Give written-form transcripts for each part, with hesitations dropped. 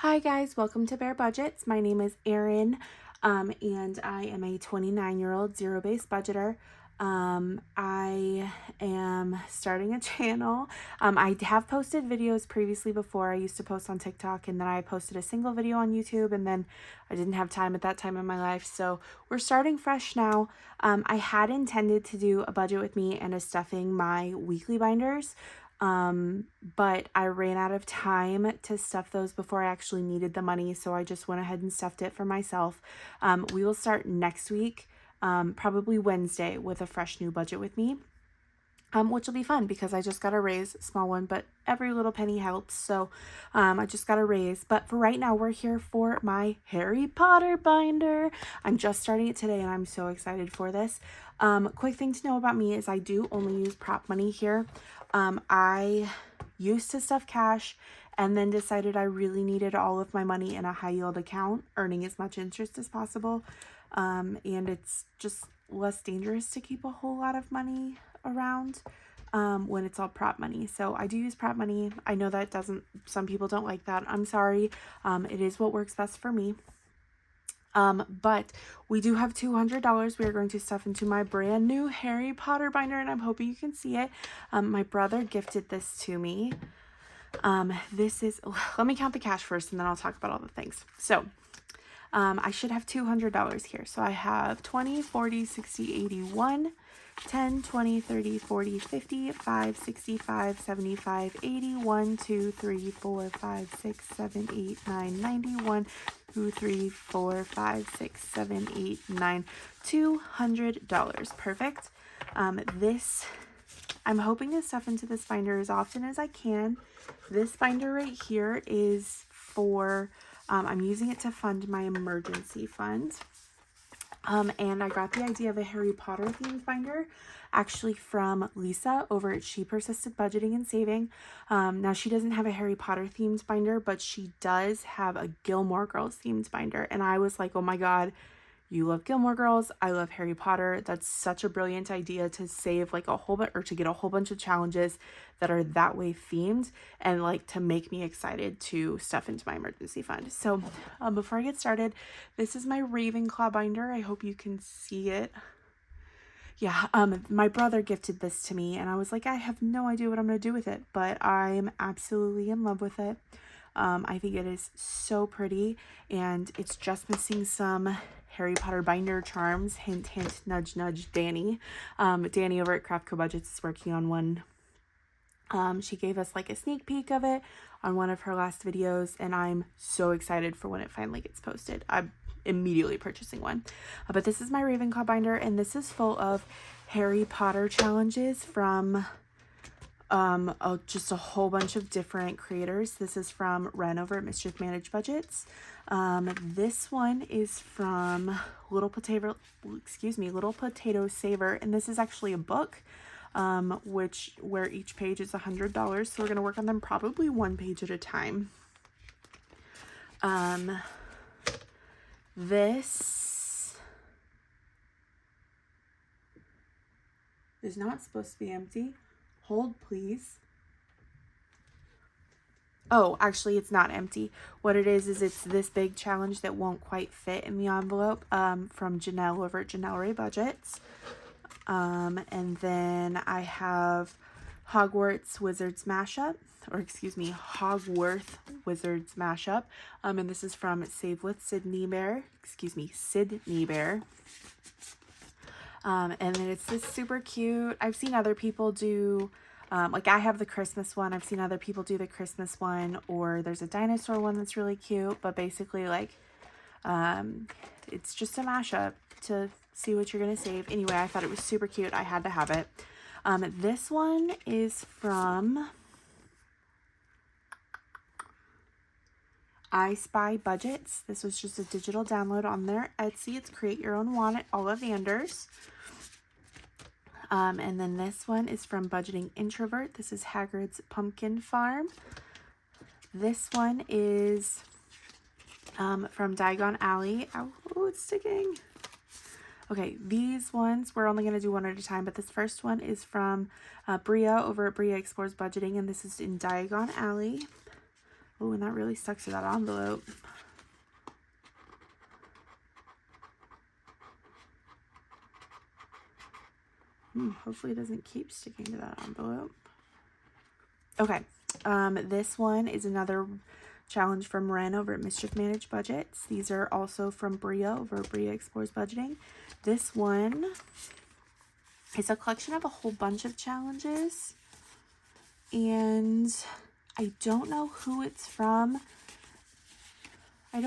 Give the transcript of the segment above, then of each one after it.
Hi guys, welcome to Bare Budgets. My name is Erin, and I am a 29-year-old zero-based budgeter. I am starting a channel. I have posted videos previously before. I used to post on TikTok, and then I posted a single video on YouTube, and then I didn't have time at that time in my life, so we're starting fresh now. I had intended to do a budget with me and a stuffing my weekly binders, but I ran out of time to stuff those before I actually needed the money, so I just went ahead and stuffed it for myself. We will start next week, probably Wednesday, with a fresh new budget with me, which will be fun because I just got a raise, small one, but every little penny helps. So I just got a raise. But for right now, we're here for my Harry Potter binder. I'm just starting it today and I'm so excited for this. Quick thing to know about me is I do only use prop money here. I used to stuff cash and then decided I really needed all of my money in a high yield account, earning as much interest as possible. And it's just less dangerous to keep a whole lot of money around when it's all prop money. So I do use prop money. I know that some people don't like that. I'm sorry. It is what works best for me. But we do have $200 we are going to stuff into my brand new Harry Potter binder, and I'm hoping you can see it. My brother gifted this to me. Let me count the cash first and then I'll talk about all the things. So I should have $200 here. So I have 20, 40, 60, 81, 10, 20, 30, 40, 50, 5, 65, 75, 80, 1, 2, 3, 4, 5, 6, 7, 8, 9, 91, 2, 3, 4, 5, 6, 7, 8, 9, $200. Perfect. I'm hoping to stuff into this binder as often as I can. This binder right here is for, I'm using it to fund my emergency fund. And I got the idea of a Harry Potter themed binder actually from Lisa over at She Persisted Budgeting and Saving. Now she doesn't have a Harry Potter themed binder, but she does have a Gilmore Girls themed binder. And I was like, oh my God, you love Gilmore Girls, I love Harry Potter. That's such a brilliant idea to save like to get a whole bunch of challenges that are that way themed and like to make me excited to stuff into my emergency fund. So before I get started, this is my Ravenclaw binder. I hope you can see it. Yeah, my brother gifted this to me and I was like, I have no idea what I'm going to do with it, but I'm absolutely in love with it. I think it is so pretty and it's just missing some Harry Potter binder charms. Hint, hint, nudge, nudge, Danny. Danny over at Craft Co Budgets is working on one. She gave us like a sneak peek of it on one of her last videos and I'm so excited for when it finally gets posted. I'm immediately purchasing one. But this is my Ravenclaw binder and this is full of Harry Potter challenges from just a whole bunch of different creators. This is from Ren over at Mischief Managed Budgets. This one is from Little Potato Saver, and this is actually a book, where each page is $100. So we're gonna work on them probably one page at a time. This is not supposed to be empty. Hold, please. Oh, actually, it's not empty. What it is it's this big challenge that won't quite fit in the envelope from Janelle over at Janelle Ray Budgets. And then I have Hogwarts Wizards Mashup, Hogwarts Wizards Mashup. And this is from Save with Sydney Bear. Sydney Bear. And then it's this super cute. I've seen other people do, like I have the Christmas one. I've seen other people do the Christmas one, or there's a dinosaur one that's really cute, but basically like, it's just a mashup to see what you're going to save. Anyway, I thought it was super cute. I had to have it. This one is from I Spy Budgets. This was just a digital download on their Etsy. It's Create Your Own Wand at Ollivanders. And then this one is from Budgeting Introvert. This is Hagrid's Pumpkin Farm. This one is from Diagon Alley. Oh, it's sticking. Okay, these ones, we're only going to do one at a time, but this first one is from Bria over at Bria Explores Budgeting, and this is in Diagon Alley. Oh, and that really stuck to that envelope. Hopefully it doesn't keep sticking to that envelope. Okay, this one is another challenge from Ren over at Mischief Managed Budgets. These are also from Bria over at Bria Explores Budgeting. This one is a collection of a whole bunch of challenges, and I don't know who it's from. They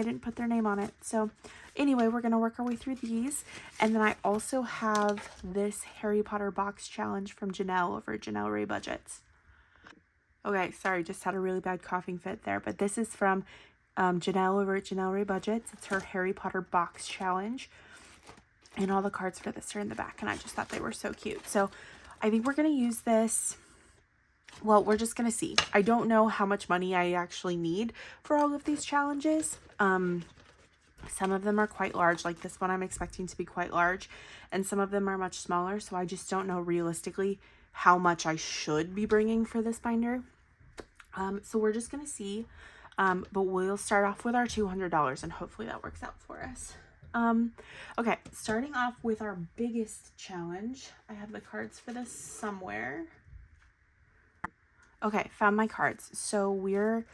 didn't put their name on it. So anyway, we're going to work our way through these. And then I also have this Harry Potter box challenge from Janelle over at Janelle Ray Budgets. Okay, sorry, just had a really bad coughing fit there. But this is from Janelle over at Janelle Ray Budgets. It's her Harry Potter box challenge. And all the cards for this are in the back. And I just thought they were so cute. So I think we're going to use this. Well, we're just going to see. I don't know how much money I actually need for all of these challenges. Some of them are quite large, like this one I'm expecting to be quite large, and some of them are much smaller, so I just don't know realistically how much I should be bringing for this binder. So we're just going to see, but we'll start off with our $200, and hopefully that works out for us. Okay, starting off with our biggest challenge. I have the cards for this somewhere. Okay, found my cards. So we're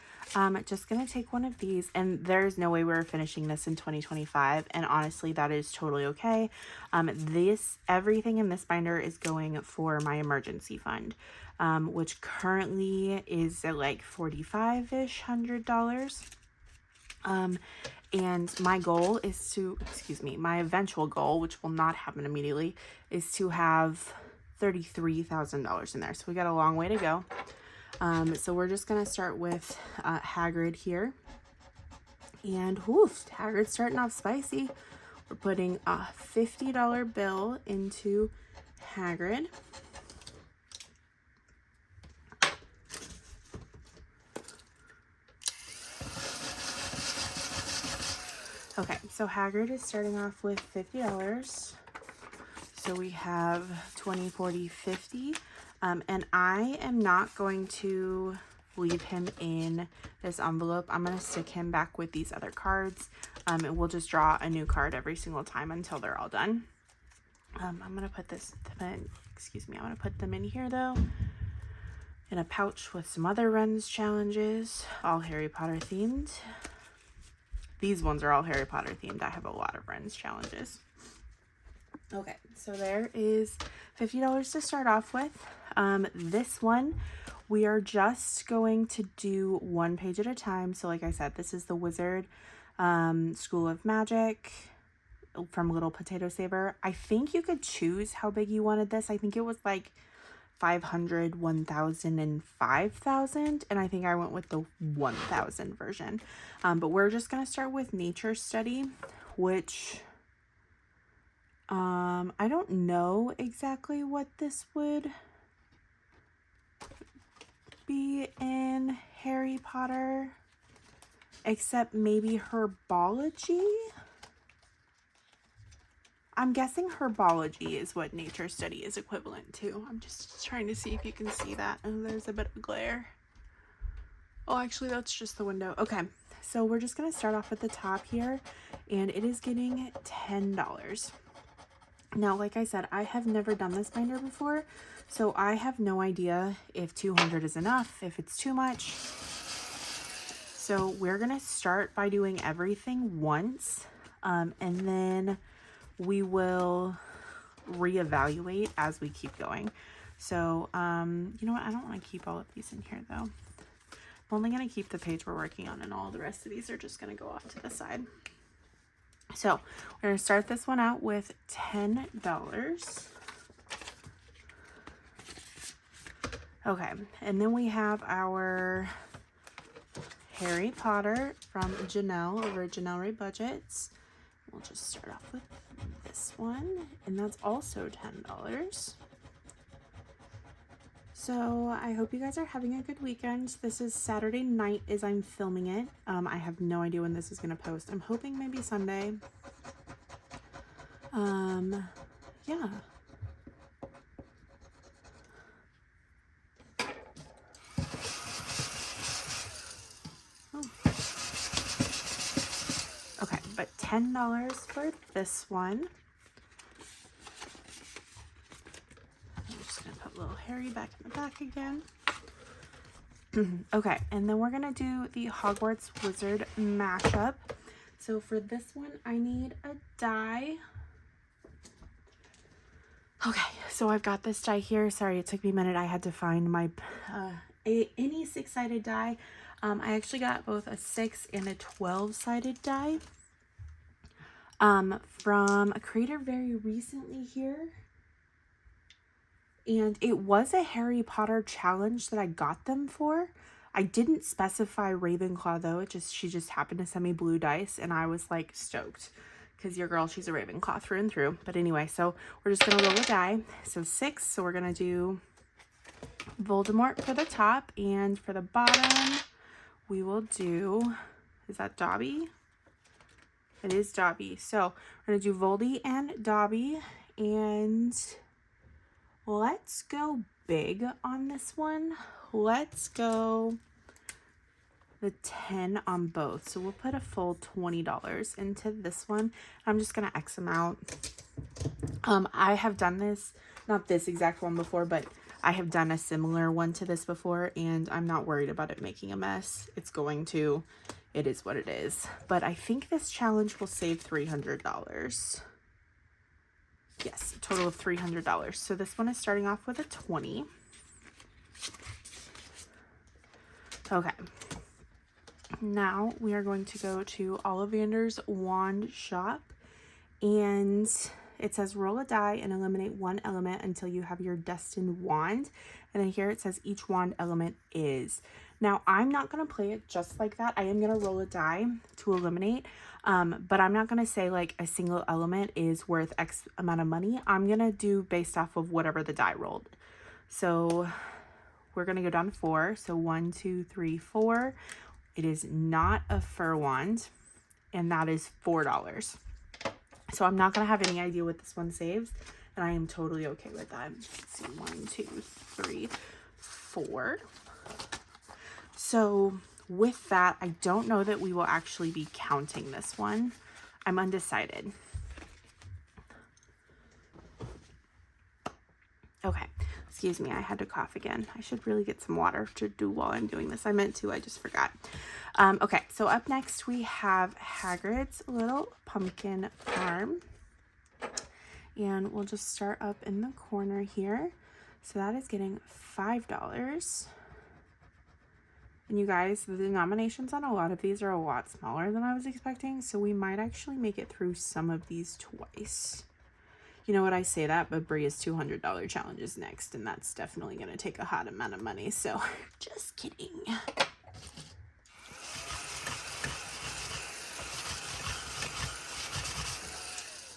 just going to take one of these, and there's no way we're finishing this in 2025, and honestly, that is totally okay. Everything in this binder is going for my emergency fund, which currently is at like $45-ish $100. And my goal is to, my eventual goal, which will not happen immediately, is to have $33,000 in there. So we got a long way to go. So we're just going to start with Hagrid here. And Hagrid's starting off spicy. We're putting a $50 bill into Hagrid. Okay, so Hagrid is starting off with $50. So we have 20, 40, 50. And I am not going to leave him in this envelope. I'm going to stick him back with these other cards. And we'll just draw a new card every single time until they're all done. I'm going to put I'm going to put them in here though, in a pouch with some other Ren's challenges, all Harry Potter themed. These ones are all Harry Potter themed. I have a lot of Ren's challenges. Okay, so there is $50 to start off with. This one, we are just going to do one page at a time. So like I said, this is the Wizard School of Magic from Little Potato Saver. I think you could choose how big you wanted this. I think it was like 500, 1,000, and 5,000. And I think I went with the 1,000 version. But we're just going to start with Nature Study, which I don't know exactly what this would be in Harry Potter, except maybe herbology. I'm guessing herbology is what Nature Study is equivalent to. I'm just trying to see if you can see that. Oh, there's a bit of glare. Oh, actually, that's just the window. Okay, so we're just going to start off at the top here, and it is getting $10. Now, like I said, I have never done this binder before, so I have no idea if 200 is enough, if it's too much. So we're going to start by doing everything once, and then we will reevaluate as we keep going. So, you know what? I don't want to keep all of these in here, though. I'm only going to keep the page we're working on, and all the rest of these are just going to go off to the side. So we're going to start this one out with $10. Okay, and then we have our Harry Potter from Janelle over at Janelle Ray Budgets. We'll just start off with this one, and that's also $10. So I hope you guys are having a good weekend. This is Saturday night as I'm filming it. I have no idea when this is going to post. I'm hoping maybe Sunday. Yeah. $10 for this one. I'm just going to put little Harry back in the back again. Okay, and then we're going to do the Hogwarts Wizard mashup. So for this one, I need a die. Okay, so I've got this die here. Sorry, it took me a minute. I had to find my any 6-sided die. I actually got both a 6 and a 12-sided die from a creator very recently here. And it was a Harry Potter challenge that I got them for. I didn't specify Ravenclaw though. She just happened to send me blue dice and I was like stoked because your girl, she's a Ravenclaw through and through. But anyway, so we're just going to roll a die. So 6. So we're going to do Voldemort for the top, and for the bottom we will do, is that Dobby? It is Dobby. So we're going to do Voldy and Dobby, and let's go big on this one. Let's go the 10 on both. So we'll put a full $20 into this one. I'm just going to X them out. I have done this, not this exact one before, but I have done a similar one to this before, and I'm not worried about it making a mess. It's going to. It is what it is. But I think this challenge will save $300. Yes, a total of $300. So this one is starting off with a 20. Okay. Now we are going to go to Ollivander's Wand Shop, and it says roll a die and eliminate one element until you have your destined wand. And then here it says each wand element is. Now I'm not going to play it just like that. I am going to roll a die to eliminate, but I'm not going to say like a single element is worth X amount of money. I'm going to do based off of whatever the die rolled. So we're going to go down to 4. So 1, 2, 3, 4. It is not a fur wand, and that is $4. So I'm not going to have any idea what this one saves, and I am totally okay with that. Let's see, 1, 2, 3, 4. So with that, I don't know that we will actually be counting this one. I'm undecided. Okay, excuse me, I had to cough again. I should really get some water to do while I'm doing this. I meant to, I just forgot. Okay, so up next we have Hagrid's Little Pumpkin Farm. And we'll just start up in the corner here. So that is getting $5. And you guys, the denominations on a lot of these are a lot smaller than I was expecting. So we might actually make it through some of these twice. You know what, I say that, but Bria's $200 challenge is next, and that's definitely going to take a hot amount of money, so just kidding.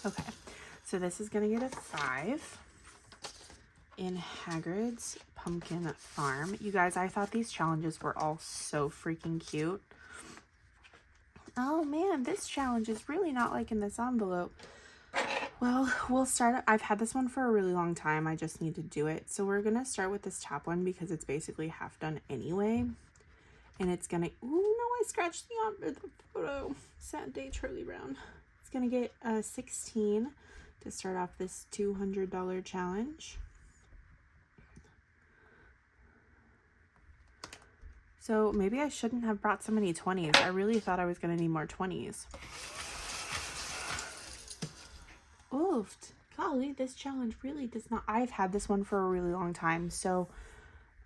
Okay, so this is going to get a 5 in Hagrid's Pumpkin Farm. You guys, I thought these challenges were all so freaking cute. Oh man, this challenge is really not liking this envelope. Well, we'll start. I've had this one for a really long time. I just need to do it. So we're going to start with this top one because it's basically half done anyway. And it's going to, ooh, no, I scratched the photo. Sad day, Charlie Brown. It's going to get a 16 to start off this $200 challenge. So maybe I shouldn't have brought so many 20s. I really thought I was going to need more 20s. Oof, golly, this challenge really does not. I've had this one for a really long time, so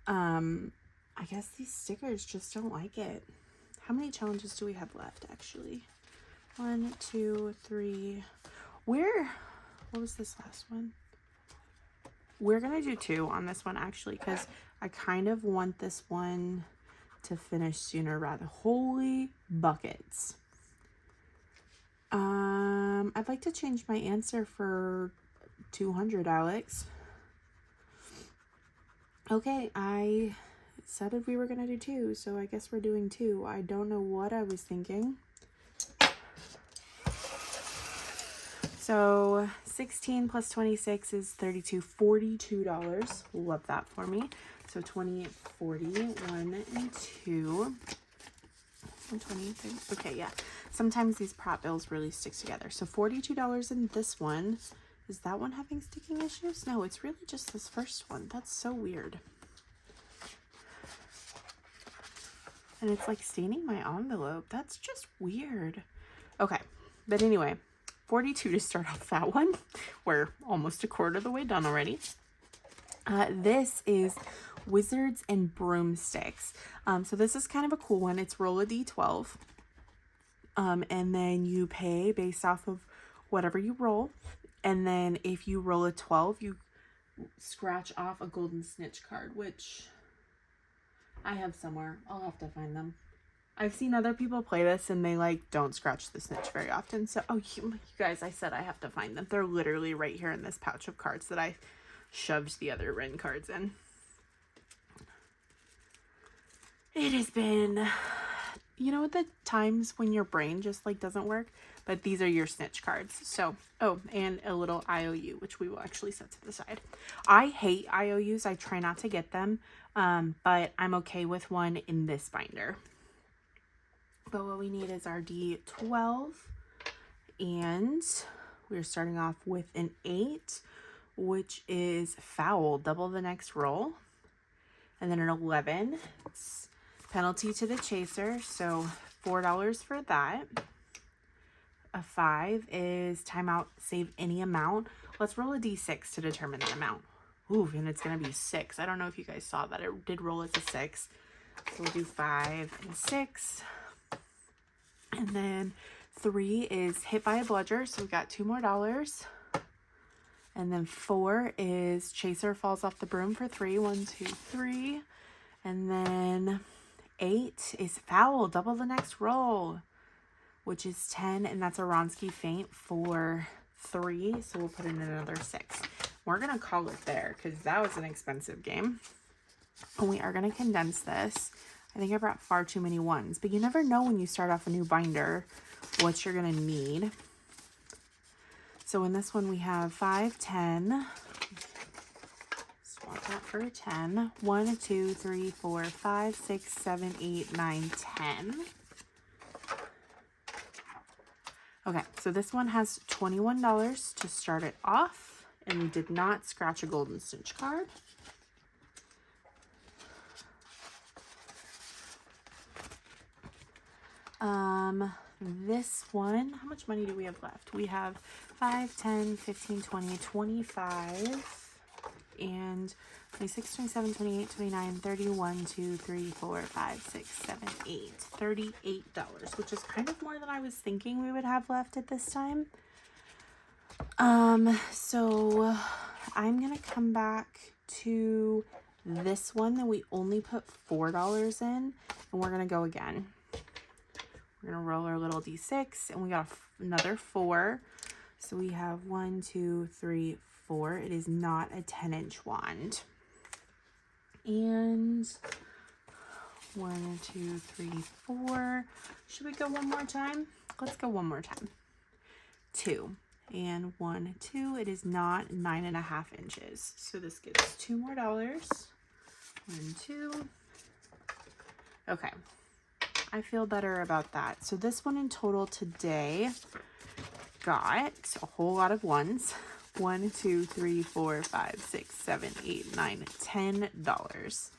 I guess these stickers just don't like it. How many challenges do we have left, actually? 1, 2, 3. What was this last one? We're gonna do 2 on this one, actually, because I kind of want this one to finish sooner rather. Holy buckets. I'd like to change my answer for 200, Alex. Okay, I said that we were going to do 2, so I guess we're doing 2. I don't know what I was thinking. So 16 plus 26 is 32, $42. Love that for me. So 20, 40, 1 and 2. 120. Okay, yeah. Sometimes these prop bills really stick together. So $42 in this one. Is that one having sticking issues? No, it's really just this first one. That's so weird. And it's like staining my envelope. That's just weird. Okay, but anyway, 42 to start off that one. We're almost a quarter of the way done already. This is Wizards and Broomsticks. So this is kind of a cool one. It's roll a d12. And then you pay based off of whatever you roll. And then if you roll a 12, you scratch off a golden snitch card, which I have somewhere. I'll have to find them. I've seen other people play this and they like don't scratch the snitch very often. So, oh, you guys, I said I have to find them. They're literally right here in this pouch of cards that I shoved the other Ren cards in. It has been, you know, the times when your brain just like doesn't work, but these are your snitch cards. So, oh, and a little IOU, which we will actually set to the side. I hate IOUs. I try not to get them, but I'm okay with one in this binder. But what we need is our D12, and we're starting off with an 8, which is foul, double the next roll. And then an 11, it's penalty to the chaser, so $4 for that. A 5 is timeout, save any amount. Let's roll a d6 to determine the amount. Ooh, and it's going to be 6. I don't know if you guys saw that. It did roll as a 6. So we'll do 5 and 6. And then 3 is hit by a bludger, so we got $2 more. And then 4 is chaser falls off the broom for 3. 1, 2, 3. And then 8 is foul, double the next roll, which is 10, and that's a Ronsky feint for 3, so we'll put in another 6. We're going to call it there because that was an expensive game. And we are going to condense this. I think I brought far too many ones, but you never know when you start off a new binder what you're going to need. So in this one we have 5, 10. Swap that for a 10. 1, 2, 3, 4, 5, 6, 7, 8, 9, 10. Okay, so this one has $21 to start it off, and we did not scratch a golden snitch card. This one, how much money do we have left? We have 5, 10, 15, 20, 25, and 26, 27, 28, 29, 30, 1, 2, 3, 4, 5, 6, 7, 8, $38, which is kind of more than I was thinking we would have left at this time. So I'm going to come back to this one that we only put $4 in, and we're going to go again. We're going to roll our little d6, and we got another 4. So we have 1, 2, 3, 4. It is not a 10-inch wand. And 1, 2, 3, 4. Should we go one more time? Let's go one more time. 2. And 1, 2. It is not 9.5 inches. So this gives $2 more. 1, 2. Okay. I feel better about that. So this one in total today got a whole lot of ones. 1, 2, 3, 4, 5, 6, 7, 8, 9, $10.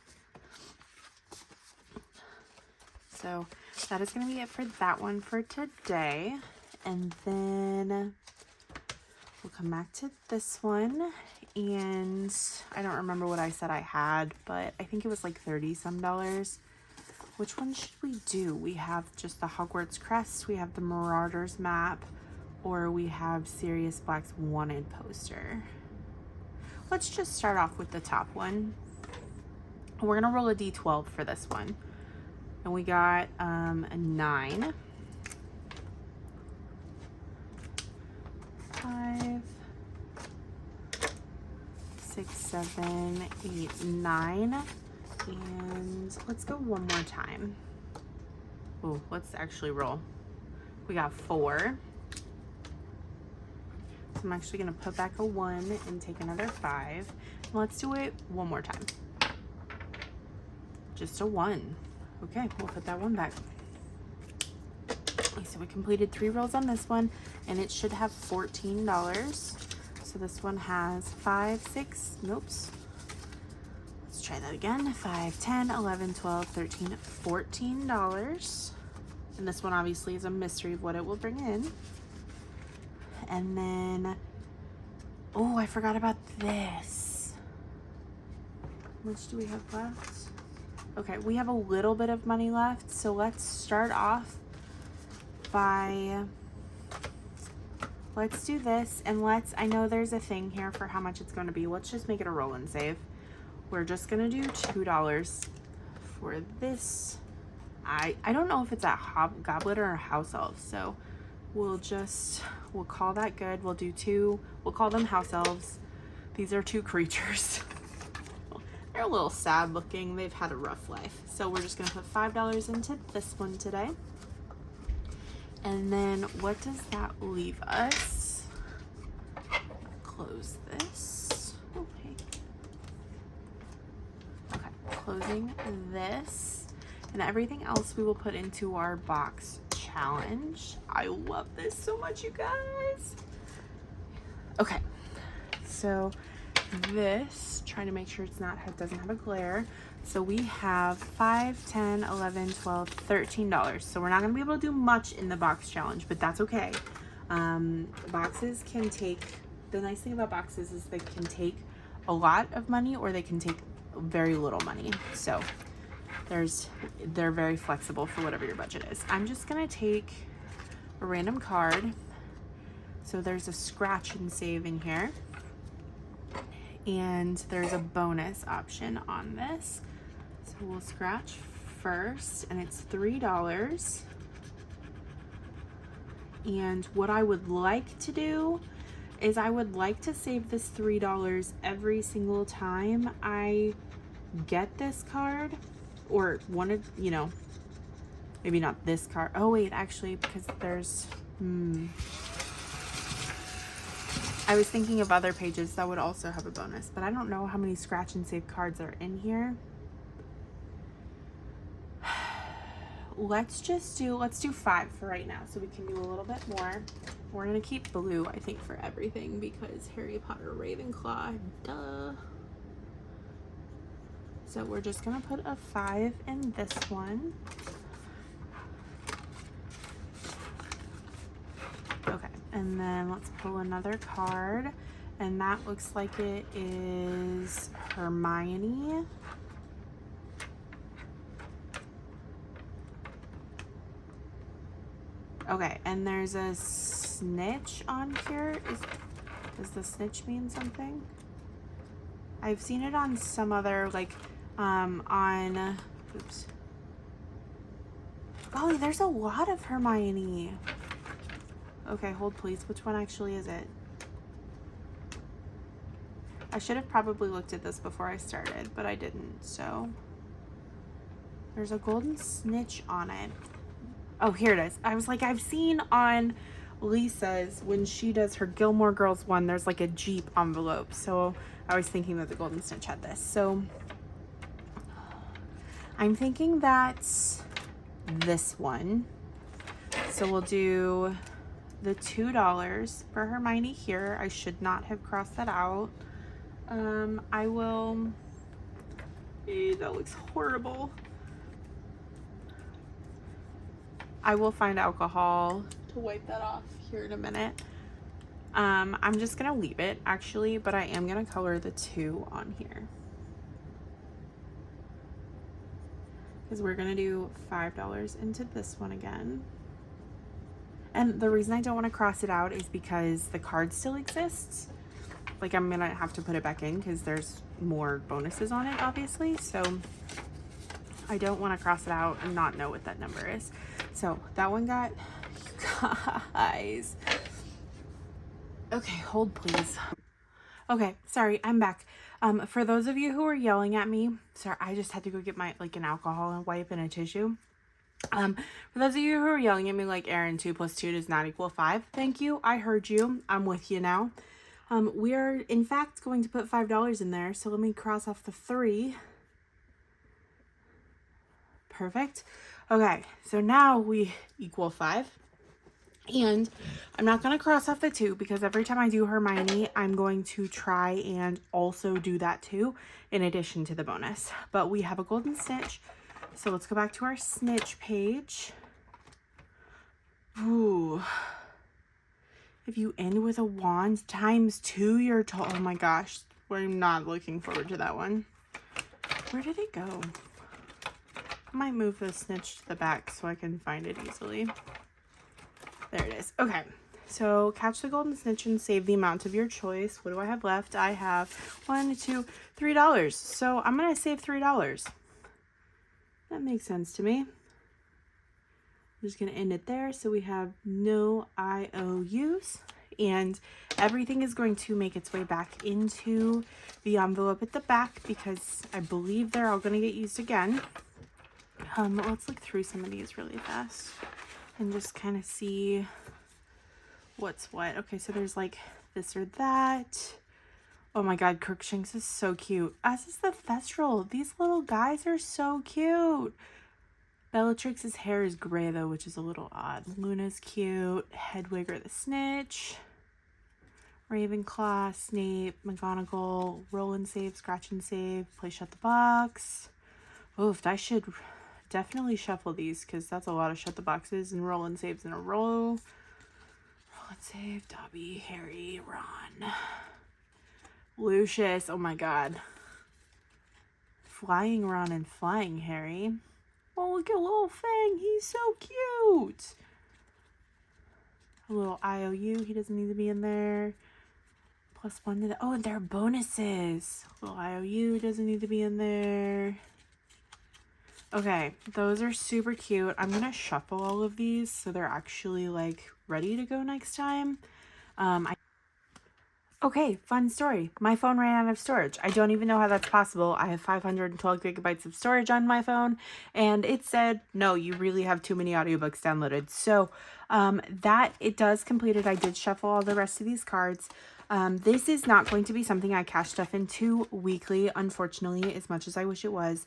So that is going to be it for that one for today. And then we'll come back to this one. And I don't remember what I said I had, but I think it was like $30 some. Which one should we do? We have just the Hogwarts crest, we have the Marauders map, or we have Sirius Black's wanted poster. Let's just start off with the top one. We're gonna roll a d12 for this one. And we got a 9. 5, 6, 7, 8, 9. And let's go one more time. Oh, let's actually roll. We got 4. So I'm actually going to put back a 1 and take another 5. And let's do it one more time. Just a 1. Okay, we'll put that one back. so we completed 3 rolls on this one, and it should have $14. So this one has 5, 6, nope. Let's try that again. 5, 10, 11, 12, 13, $14. And this one obviously is a mystery of what it will bring in. And then, oh, I forgot about this. How much do we have left? Okay, we have a little bit of money left, so let's start off by, let's do this, and I know there's a thing here for how much it's going to be. Let's just make it a roll and save. We're just going to do $2 for this. I don't know if it's a goblet or a house elf, so we'll call that good. We'll do 2, we'll call them house elves. These are 2 creatures. They're a little sad looking. They've had a rough life. So we're just going to put $5 into this one today. And then what does that leave us? Close this. Okay. Okay, closing this. And everything else we will put into our box challenge. I love this so much, you guys. Okay, so this, trying to make sure it doesn't have a glare. So we have 5, 10, 11, 12, $13. So we're not going to be able to do much in the box challenge, but that's okay. Boxes can take, the nice thing about boxes is they can take a lot of money or they can take very little money. So they're very flexible for whatever your budget is. I'm just going to take a random card. So there's a scratch and save in here. And there's a bonus option on this. So we'll scratch first, and it's $3. And what I would like to do is I would like to save this $3 every single time I get this card, or one of, you know, maybe not this card. Oh wait, actually, because there's, I was thinking of other pages that would also have a bonus, but I don't know how many scratch and save cards are in here. Let's do 5 for right now, so we can do a little bit more. We're gonna keep blue, I think, for everything because Harry Potter Ravenclaw, duh. So we're just gonna put a 5 in this one. Okay, and then let's pull another card, and that looks like it is Hermione. Okay, and there's a snitch on here. Does the snitch mean something? I've seen it on some other, like, oops. Golly, there's a lot of Hermione. Okay, hold please. Which one actually is it? I should have probably looked at this before I started, but I didn't, so. There's a golden snitch on it. Oh, here it is. I was like, I've seen on Lisa's, when she does her Gilmore Girls one, there's like a Jeep envelope. So I was thinking that the golden snitch had this. So I'm thinking that's this one. So we'll do the $2 for Hermione here. I should not have crossed that out. I will, that looks horrible. I will find alcohol to wipe that off here in a minute. I'm just gonna leave it actually, but I am gonna color the 2 on here. Because we're gonna do $5 into this one again. And the reason I don't want to cross it out is because the card still exists. Like, I'm gonna have to put it back in because there's more bonuses on it, obviously. So I don't want to cross it out and not know what that number is. So that one got, you guys. Okay, hold please. Okay, sorry, I'm back. For those of you who are yelling at me, sorry, I just had to go get my, like, an alcohol and wipe and a tissue. For those of you who are yelling at me like, Erin, 2 + 2 does not equal 5. Thank you. I heard you. I'm with you now. We are in fact going to put $5 in there. So let me cross off the 3. Perfect. Okay. So now we equal 5. And I'm not going to cross off the 2 because every time I do Hermione, I'm going to try and also do that too, in addition to the bonus. But we have a golden snitch. So let's go back to our snitch page. Ooh. If you end with a wand times 2, you're oh my gosh. We're not looking forward to that one. Where did it go? I might move the snitch to the back so I can find it easily. There it is. Okay, so catch the golden snitch and save the amount of your choice. What do I have left? I have $1, $2, $3. So I'm going to save $3. That makes sense to me. I'm just going to end it there. So we have no IOUs. And everything is going to make its way back into the envelope at the back because I believe they're all going to get used again. Let's look through some of these really fast and just kind of see what's what. Okay, so there's like this or that. Oh my god, Crookshanks is so cute. As is the Thestral. These little guys are so cute. Bellatrix's hair is gray though, which is a little odd. Luna's cute. Hedwig the Snitch. Ravenclaw, Snape, McGonagall, roll and save, scratch and save, play shut the box. Oof, I should definitely shuffle these because that's a lot of shut the boxes and roll and saves in a row. Roll and save, Dobby, Harry, Ron, Lucius. Oh my god. Flying Ron and flying Harry. Oh, look at little Fang. He's so cute. A little IOU. He doesn't need to be in there. +1 to the... Oh, and there are bonuses. Little IOU doesn't need to be in there. Okay, those are super cute. I'm going to shuffle all of these so they're actually, like, ready to go next time. Okay, fun story. My phone ran out of storage. I don't even know how that's possible. I have 512 gigabytes of storage on my phone, and it said, no, you really have too many audiobooks downloaded. So that it does complete it. I did shuffle all the rest of these cards. This is not going to be something I cash stuff into weekly, unfortunately, as much as I wish it was.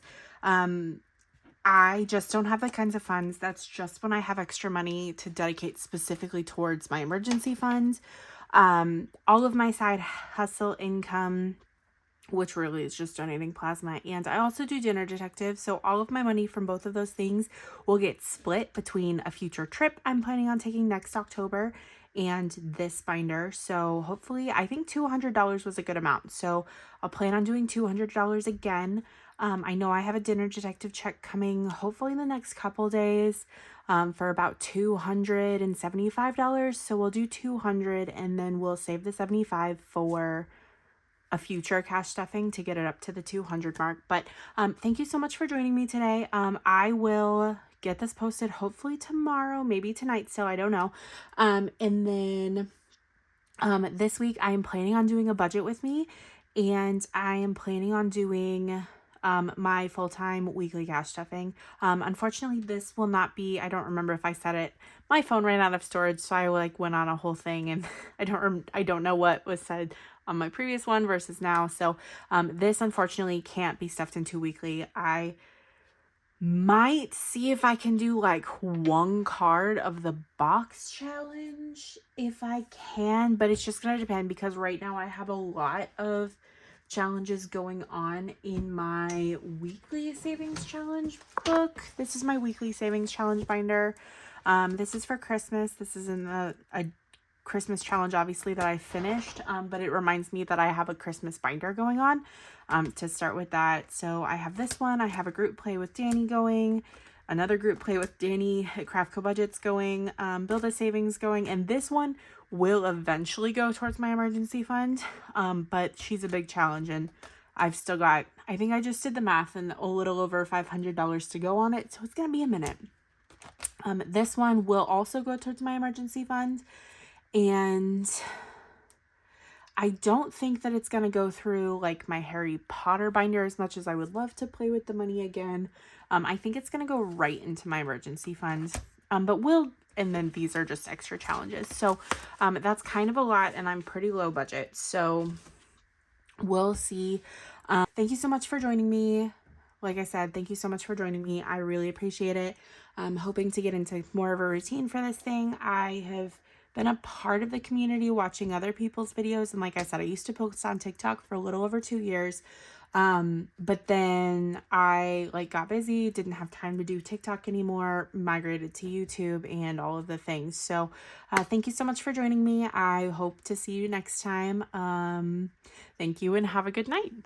I just don't have the kinds of funds. That's just when I have extra money to dedicate specifically towards my emergency fund. All of my side hustle income, which really is just donating plasma, and I also do Dinner Detective, so all of my money from both of those things will get split between a future trip I'm planning on taking next October and this binder. So hopefully, I think $200 was a good amount, so I'll plan on doing $200 again. I know I have a Dinner Detective check coming hopefully in the next couple days for about $275. So we'll do $200 and then we'll save the $75 for a future cash stuffing to get it up to the $200 mark. But thank you so much for joining me today. I will get this posted hopefully tomorrow, maybe tonight still, I don't know. And then this week I am planning on doing a budget with me, and I am planning on doing my full-time weekly cash stuffing. Unfortunately, this will not be, I don't remember if I said it. My phone ran out of storage, so I went on a whole thing, and I don't know what was said on my previous one versus now. So this unfortunately can't be stuffed into weekly. I might see if I can do like one card of the box challenge if I can, but it's just gonna depend because right now I have a lot of challenges going on in my weekly savings challenge book. This is my weekly savings challenge binder. This is for Christmas. This is in a Christmas challenge, obviously, that I finished, but it reminds me that I have a Christmas binder going on to start with that. So I have this one. I have a group play with Danny going, another group play with Danny at Craft Co Budgets going, Build a Savings going, and this one will eventually go towards my emergency fund, but she's a big challenge, and I've still got, I think I just did the math, and a little over $500 to go on it, so it's gonna be a minute. This one will also go towards my emergency fund, and I don't think that it's gonna go through like my Harry Potter binder as much as I would love to play with the money again. I think it's gonna go right into my emergency fund, but and then these are just extra challenges. So that's kind of a lot, and I'm pretty low budget. So we'll see. Thank you so much for joining me. like I said, thank you so much for joining me. I really appreciate it. I'm hoping to get into more of a routine for this thing. I have been a part of the community watching other people's videos. And like I said, I used to post on TikTok for a little over 2 years. But then I got busy, didn't have time to do TikTok anymore, migrated to YouTube and all of the things. So, thank you so much for joining me. I hope to see you next time. Thank you and have a good night.